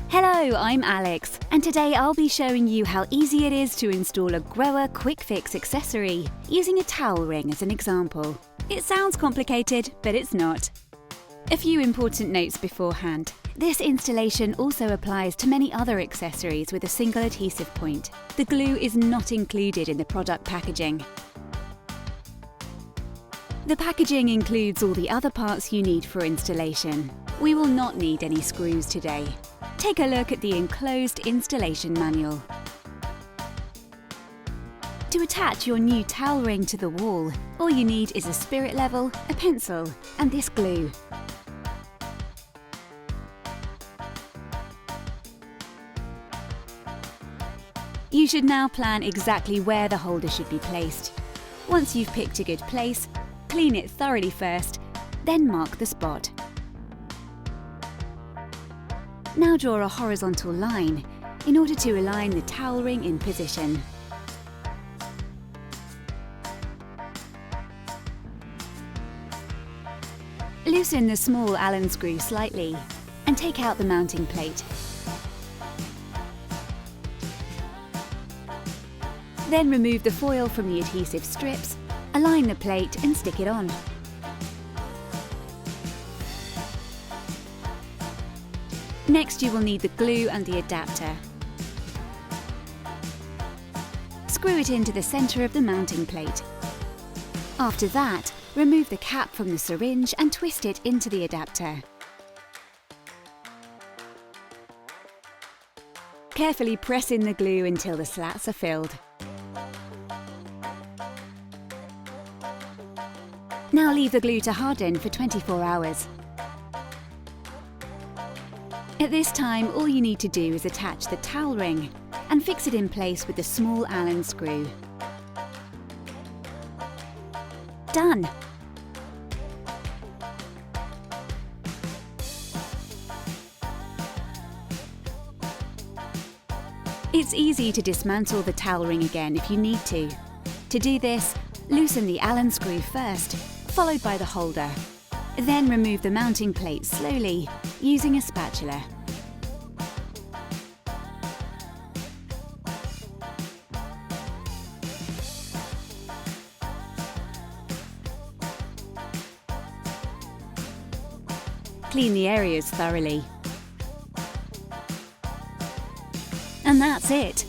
Hello, I'm Alex, and today I'll be showing you how easy it is to install a GROHE QuickFix accessory, using a towel ring as an example. It sounds complicated, but it's not. A few important notes beforehand. This installation also applies to many other accessories with a single adhesive point. The glue is not included in the product packaging. The packaging includes all the other parts you need for installation. We will not need any screws today. Take a look at the enclosed installation manual. To attach your new towel ring to the wall, all you need is a spirit level, a pencil, and this glue. You should now plan exactly where the holder should be placed. Once you've picked a good place, clean it thoroughly first, then mark the spot. Now draw a horizontal line in order to align the towel ring in position. Loosen the small Allen screw slightly and take out the mounting plate. Then remove the foil from the adhesive strips, align the plate and stick it on. Next, you will need the glue and the adapter. Screw it into the centre of the mounting plate. After that, remove the cap from the syringe and twist it into the adapter. Carefully press in the glue until the slats are filled. Now leave the glue to harden for 24 hours. At this time, all you need to do is attach the towel ring and fix it in place with the small Allen screw. Done! It's easy to dismantle the towel ring again if you need to. To do this, loosen the Allen screw first, followed by the holder. Then remove the mounting plate slowly, using a spatula. Clean the areas thoroughly. And that's it!